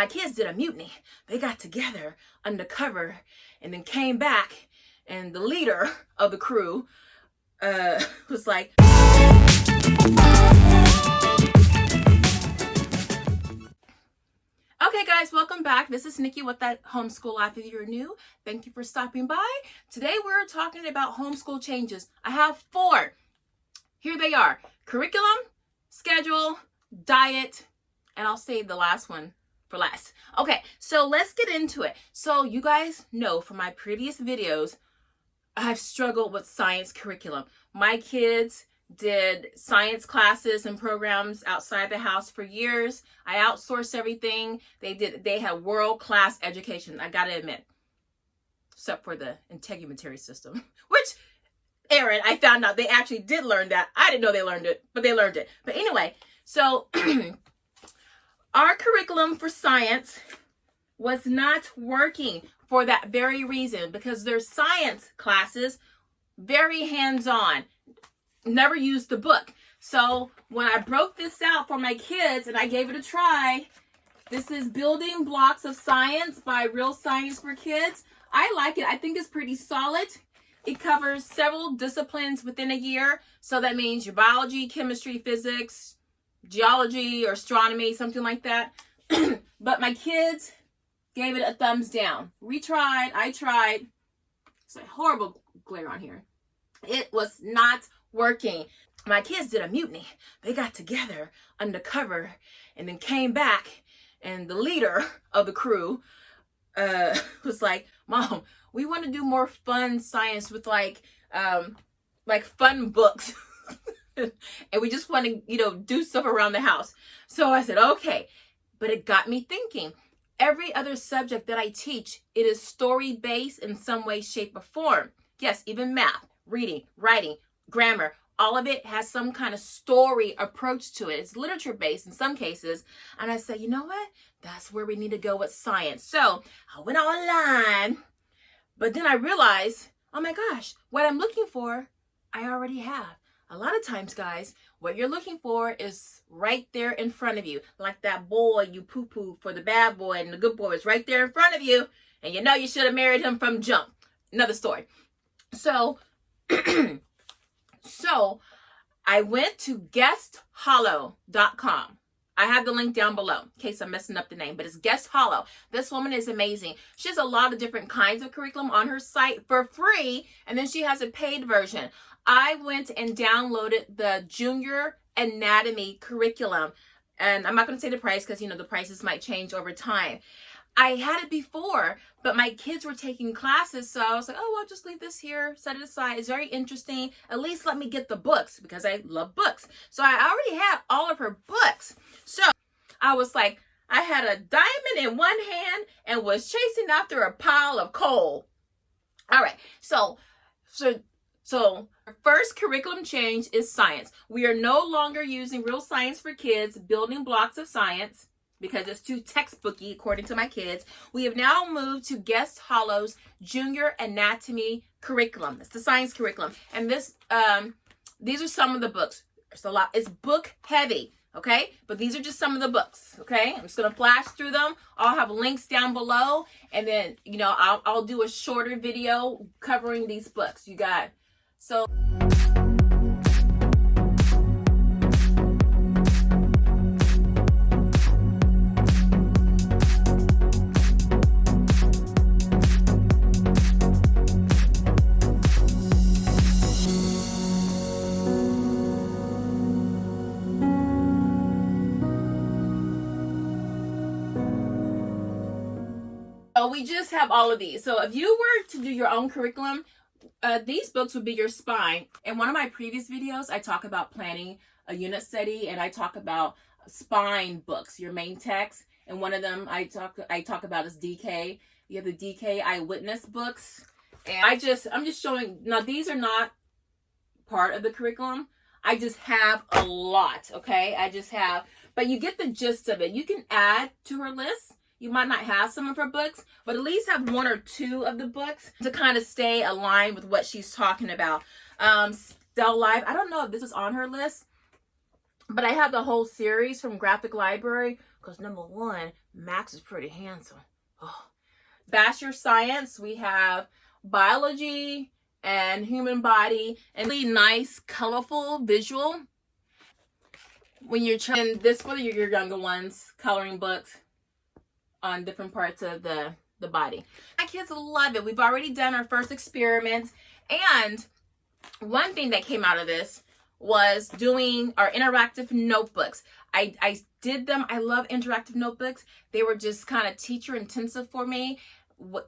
My kids did a mutiny. They got together undercover and then came back, and the leader of the crew was like, okay guys, welcome back. This is Nikki with that Homeschool Life. If you're new, thank you for stopping by. Today we're talking about homeschool changes. I have 4. Here they are: curriculum, schedule, diet, and I'll save the last one for last. Okay, so let's get into it. So you guys know from my previous videos, I've struggled with science curriculum. My kids did science classes and programs outside the house for years. I outsourced everything. They had world-class education, I gotta admit. Except for the integumentary system, which, Aaron, I found out they actually did learn that. I didn't know they learned it, but they learned it. But anyway, so our curriculum for science was not working for that very reason, because their science classes, very hands-on, never used the book. So when I broke this out for my kids and I gave it a try, this is Building Blocks of Science by Real Science for Kids. I like it. I think it's pretty solid. It covers several disciplines within a year. So that means your biology, chemistry, physics, geology, or astronomy, something like that. But my kids gave it a thumbs down. We tried, I tried. It's a horrible glare on here. It was not working. My kids did a mutiny. They got together undercover and then came back, and the leader of the crew was like, Mom, we want to do more fun science with like fun books. And we just want to, do stuff around the house. So I said, okay. But it got me thinking. Every other subject that I teach, it is story-based in some way, shape, or form. Yes, even math, reading, writing, grammar, all of it has some kind of story approach to it. It's literature-based in some cases. And I said, you know what? That's where we need to go with science. So I went online, but then I realized, oh my gosh, what I'm looking for, I already have. A lot of times, guys, what you're looking for is right there in front of you. Like that boy you poo-poo for the bad boy, and the good boy is right there in front of you. And you know you should have married him from jump. Another story. So, so I went to Guesthollow.com. I have the link down below in case I'm messing up the name, but it's Guesthollow. This woman is amazing. She has a lot of different kinds of curriculum on her site for free, and then she has a paid version. I went and downloaded the Junior Anatomy curriculum, and I'm not going to say the price because, the prices might change over time. I had it before, but my kids were taking classes, so I was like, oh, I'll just leave this here, set it aside. It's very interesting. At least let me get the books because I love books. So I already had all of her books. So I was like, I had a diamond in one hand and was chasing after a pile of coal. All right, so our first curriculum change is science. We are no longer using Real Science for Kids, Building Blocks of Science, because it's too textbooky, according to my kids. We have now moved to Guesthollow's Junior Anatomy curriculum. It's the science curriculum. And these are some of the books. It's a lot. It's book heavy, okay? But these are just some of the books, okay? I'm just going to flash through them. I'll have links down below. And then, I'll do a shorter video covering these books. You got... So we just have all of these. So if you were to do your own curriculum, these books would be your spine. In one of my previous videos, I talk about planning a unit study, and I talk about spine books, your main text. And one of them I talk about is DK. You have the DK Eyewitness books. And I'm just showing, now these are not part of the curriculum. I just have a lot, okay? But you get the gist of it. You can add to her list. You might not have some of her books, but at least have 1 or 2 of the books to kind of stay aligned with what she's talking about. Still Life, I don't know if this is on her list, but I have the whole series from Graphic Library because number one, Max is pretty handsome. Oh. Bachelor Science, we have biology and human body, and really nice, colorful visual. When you're trying this for your younger ones, coloring books on different parts of the body. My kids love it. We've already done our first experiment, and one thing that came out of this was doing our interactive notebooks. I did them. I love interactive notebooks. They were just kind of teacher intensive for me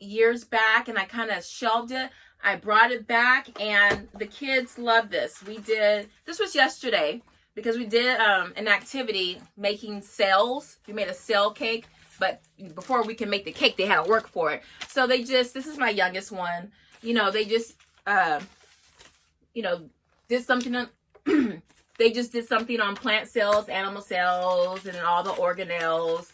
years back, and I kind of shelved it. I brought it back, and the kids love this. This was yesterday, because we did an activity making cells. We made a cell cake, but before we can make the cake, they had to work for it. So this is my youngest one. They just, did something on, they just did something on plant cells, animal cells, and all the organelles,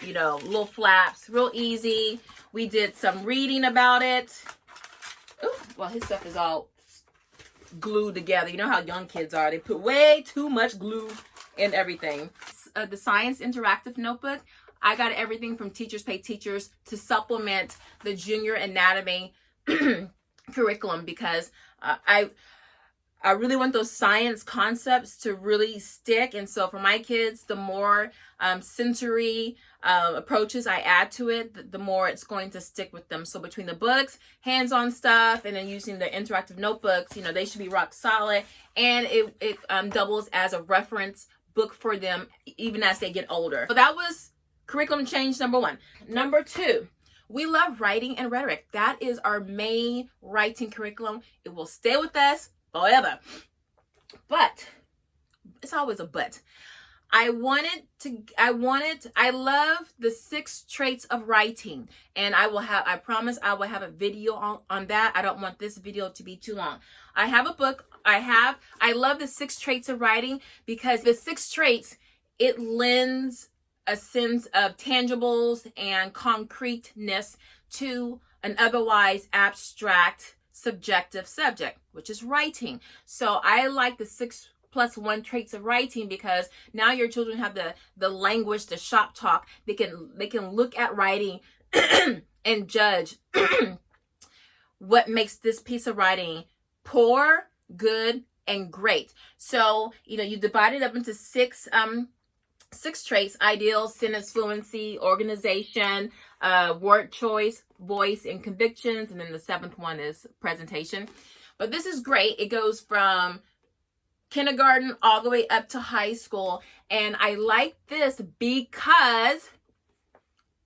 little flaps, real easy. We did some reading about it. Ooh, well, his stuff is all glued together. You know how young kids are. They put way too much glue in everything. The Science Interactive Notebook, I got everything from Teachers Pay Teachers to supplement the junior anatomy curriculum, because I really want those science concepts to really stick. And so for my kids, the more sensory approaches I add to it, the more it's going to stick with them. So between the books, hands-on stuff, and then using the interactive notebooks, they should be rock solid. And it doubles as a reference book for them even as they get older. So that was curriculum change number 1. Number 2, we love writing and rhetoric. That is our main writing curriculum. It will stay with us forever. But it's always a but. I love the 6 traits of writing, and I promise I will have a video on that. I don't want this video to be too long. I have a book. I love the 6 traits of writing, because the 6 traits, it lends a sense of tangibles and concreteness to an otherwise abstract subjective subject, which is writing. So I like the 6+1 traits of writing, because now your children have the language, the shop talk. They can look at writing and judge what makes this piece of writing poor, good, and great. So you divide it up into 6 traits: ideal, sentence fluency, organization, word choice, voice, and convictions. And then the 7th one is presentation. But this is great. It goes from kindergarten all the way up to high school. And I like this because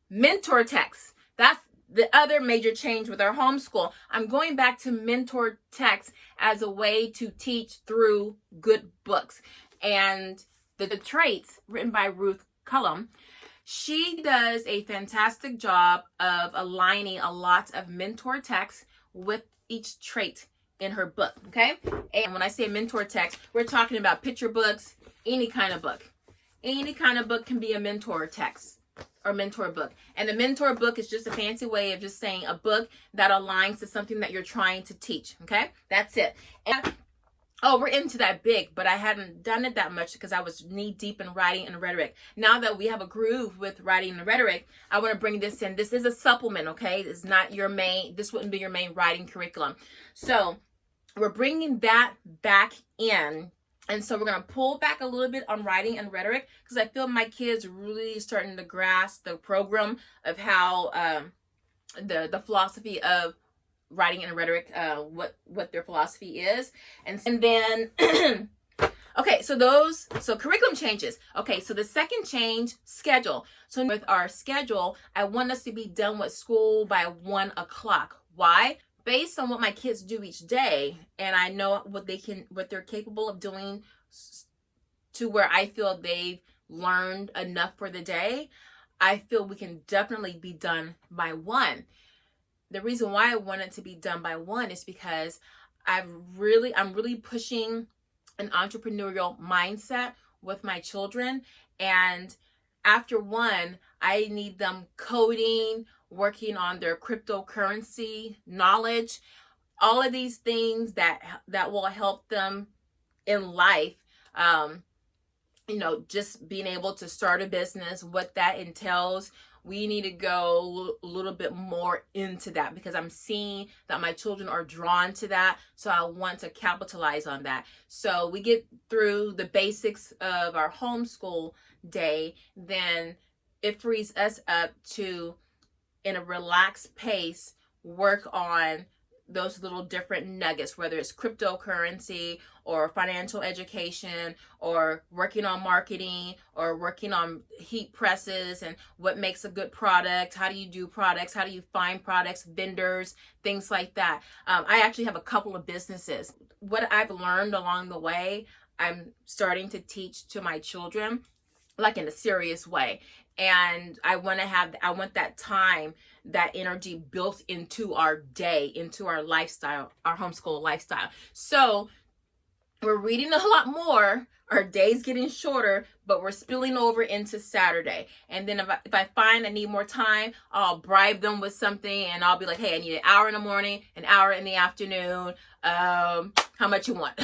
mentor text. That's the other major change with our homeschool. I'm going back to mentor text as a way to teach through good books. And the traits written by Ruth Cullum, she does a fantastic job of aligning a lot of mentor text with each trait in her book. Okay, and when I say mentor text, we're talking about picture books. Any kind of book can be a mentor text or mentor book. And the mentor book is just a fancy way of just saying a book that aligns to something that you're trying to teach. Okay, that's it. And we're into that big, but I hadn't done it that much because I was knee deep in writing and rhetoric. Now that we have a groove with writing and rhetoric, I want to bring this in. This is a supplement, okay? It's not your main, this wouldn't be your main writing curriculum. So we're bringing that back in. And so we're going to pull back a little bit on writing and rhetoric, because I feel my kids are really starting to grasp the program of how the philosophy of writing and rhetoric, what their philosophy is. And then okay, so curriculum changes. Okay, so the second change, schedule. So with our schedule, I want us to be done with school by 1 o'clock. Why? Based on what my kids do each day, and I know what they're capable of doing, to where I feel they've learned enough for the day, I feel we can definitely be done by 1. The reason why I want it to be done by 1 is because I'm really pushing an entrepreneurial mindset with my children. And after 1, I need them coding, working on their cryptocurrency knowledge, all of these things that will help them in life. just being able to start a business, what that entails. We need to go a little bit more into that because I'm seeing that my children are drawn to that. So I want to capitalize on that. So we get through the basics of our homeschool day, then it frees us up to, in a relaxed pace, work on those little different nuggets, whether it's cryptocurrency or financial education or working on marketing or working on heat presses and what makes a good product. How do you do products? How do you find products, vendors, things like that? I actually have a couple of businesses. What I've learned along the way, I'm starting to teach to my children, like in a serious way. And I want that time, that energy built into our day, into our lifestyle, our homeschool lifestyle. So we're reading a lot more. Our day's getting shorter, but we're spilling over into Saturday. And then if I find I need more time, I'll bribe them with something and I'll be like, hey, I need an hour in the morning, an hour in the afternoon. How much you want?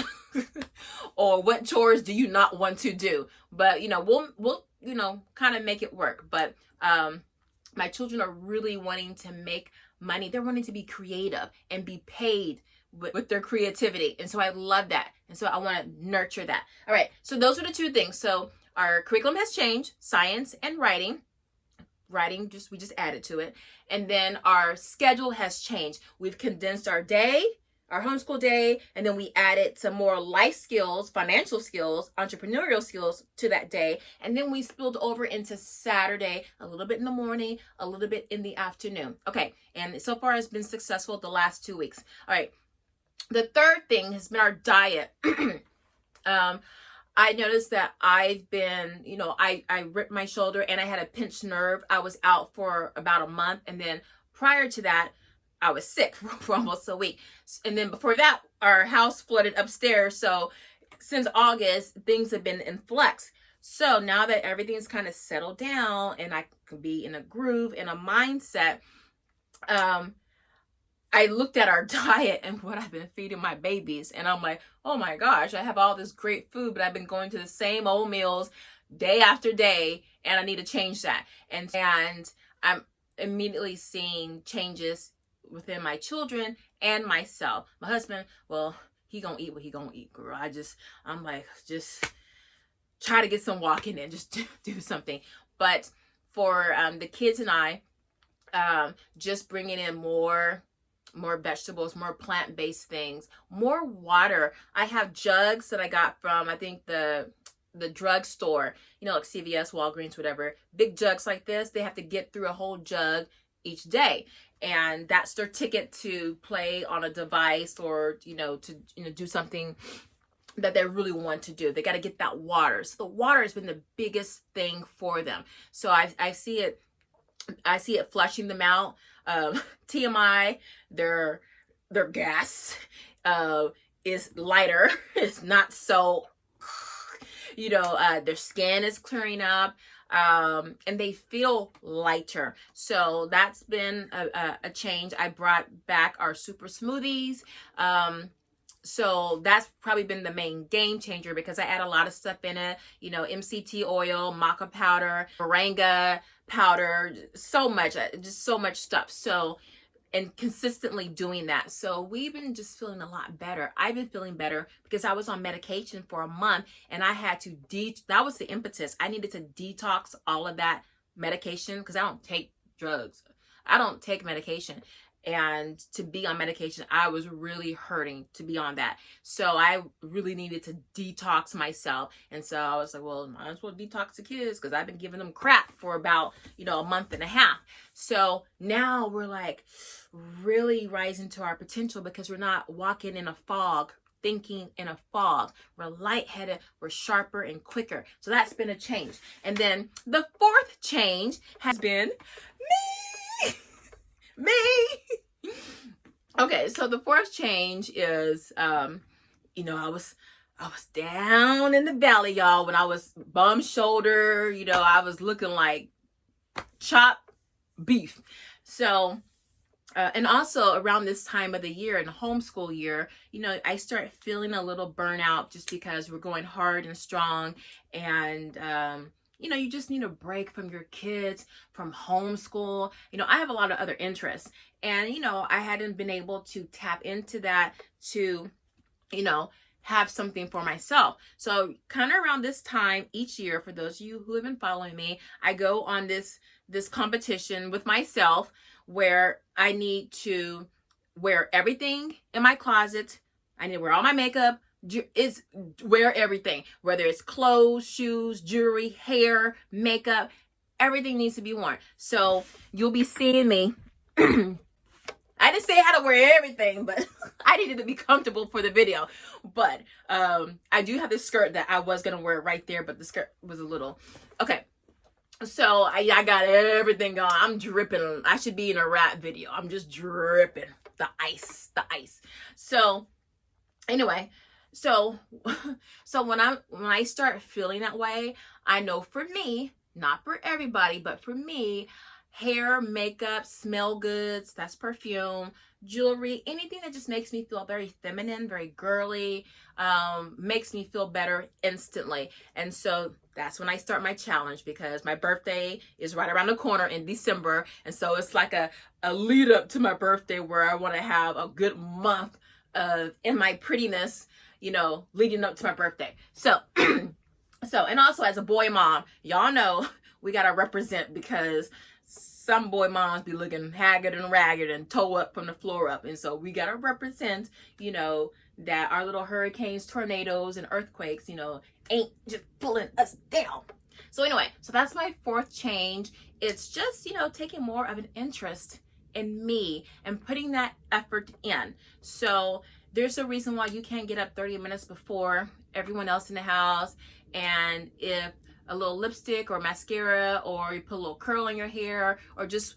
Or what chores do you not want to do? But, we'll kind of make it work. But my children are really wanting to make money. They're wanting to be creative and be paid with their creativity. And so I love that. And so I want to nurture that. All right. So those are the two things. So our curriculum has changed, science and writing. Writing, we just added to it. And then our schedule has changed. We've condensed our day, our homeschool day, and then we added some more life skills, financial skills, entrepreneurial skills to that day. And then we spilled over into Saturday, a little bit in the morning, a little bit in the afternoon. Okay. And so far it's been successful the last 2 weeks. All right. The third thing has been our diet. I noticed that I've been, I ripped my shoulder and I had a pinched nerve. I was out for about a month. And then prior to that, I was sick for almost a week. And then before that, our house flooded upstairs. So since August, things have been in flux. So now that everything's kind of settled down and I can be in a groove, in a mindset, I looked at our diet and what I've been feeding my babies. And I'm like, oh my gosh, I have all this great food, but I've been going to the same old meals day after day. And I need to change that. And I'm immediately seeing changes within my children and myself. My husband, well, he gonna eat what he gonna eat, girl. I'm like, just try to get some walking in, just do something. But for the kids and I, just bringing in more vegetables, more plant-based things, more water. I have jugs that I got from, I think, the drugstore, like CVS, Walgreens, whatever. Big jugs like this, they have to get through a whole jug each day. And that's their ticket to play on a device or, to do something that they really want to do. They got to get that water. So the water has been the biggest thing for them. So I see it flushing them out. TMI, their gas is lighter. It's not so, their skin is clearing up. And they feel lighter. So that's been a change. I brought back our super smoothies. So that's probably been the main game changer because I add a lot of stuff in it, MCT oil, maca powder, moringa powder, so much stuff. So, and consistently doing that. So we've been just feeling a lot better. I've been feeling better because I was on medication for a month and I had to that was the impetus. I needed to detox all of that medication because I don't take drugs. I don't take medication. And to be on medication, I was really hurting to be on that. So I really needed to detox myself. And so I was like, well, might as well detox the kids because I've been giving them crap for about, a month and a half. So now we're like really rising to our potential because we're not walking in a fog, thinking in a fog. We're lightheaded, we're sharper and quicker. So that's been a change. And then the fourth change has been me. Okay, so the fourth change is, I was down in the valley, y'all, when I was bum shoulder, I was looking like chopped beef. So And also around this time of the year, in the homeschool year, you know, I start feeling a little burnout just because we're going hard and strong. And, you know, you just need a break from your kids, from homeschool. You know, I have a lot of other interests. And, you know, I hadn't been able to tap into that to, you know, have something for myself. So kind of around this time each year, for those of you who have been following me, I go on this competition with myself where I need to wear everything in my closet. I need to wear all my makeup, wear everything, whether it's clothes, shoes, jewelry, hair, makeup, everything needs to be worn. So you'll be seeing me. I didn't say how to wear everything, but I needed to be comfortable for the video. But I do have this skirt that I was going to wear right there, but the skirt was a little... Okay. So I got everything on. I'm dripping. I should be in a rap video. I'm just dripping. The ice. So anyway, so when I start feeling that way, I know for me, not for everybody, but for me, hair, makeup, smell goods, that's perfume, jewelry, anything that just makes me feel very feminine, very girly, makes me feel better instantly. And so that's when I start my challenge, because my birthday is right around the corner in December. And so it's like a lead up to my birthday where I want to have a good month of in my prettiness, you know, leading up to my birthday. So, and also as a boy mom, y'all know we got to represent, because some boy moms be looking haggard and ragged and toe up from the floor up. And so we got to represent, you know, that our little hurricanes, tornadoes, and earthquakes, you know, ain't just pulling us down. So anyway, so that's my fourth change. It's just, you know, taking more of an interest in me and putting that effort in. So there's a reason why you can't get up 30 minutes before everyone else in the house. And if a little lipstick or mascara, or you put a little curl in your hair, or just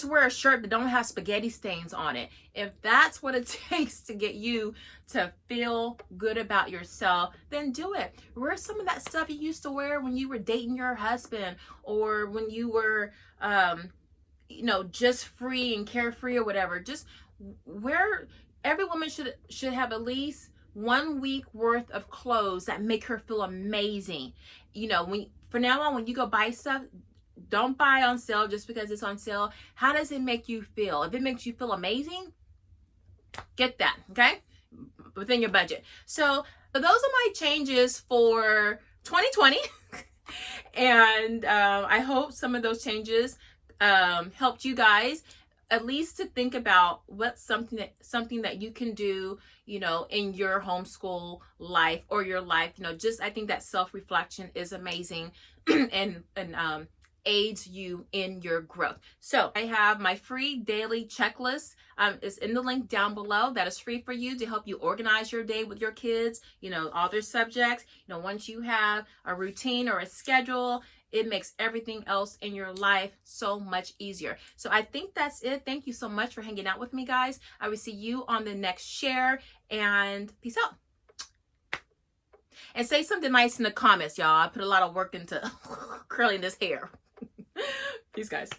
wear a shirt that don't have spaghetti stains on it. If that's what it takes to get you to feel good about yourself, then do it. Wear some of that stuff you used to wear when you were dating your husband, or when you were, you know, just free and carefree or whatever. Just wear. Every woman should have at least 1 week worth of clothes that make her feel amazing. You know, from now on, when you go buy stuff, don't buy on sale just because it's on sale. How does it make you feel? If it makes you feel amazing, get that, okay? Within your budget. So those are my changes for 2020. And I hope some of those changes helped you guys at least to think about what's something that you can do, you know, in your homeschool life or your life. You know, just I think that self-reflection is amazing and aids you in your growth. So I have my free daily checklist. It's in the link down below. That is free for you to help you organize your day with your kids, you know, all their subjects. You know, once you have a routine or a schedule, it makes everything else in your life so much easier. So I think that's it. Thank you so much for hanging out with me, guys. I will see you on the next share, and peace out. And say something nice in the comments, y'all. I put a lot of work into curling this hair. Peace, guys.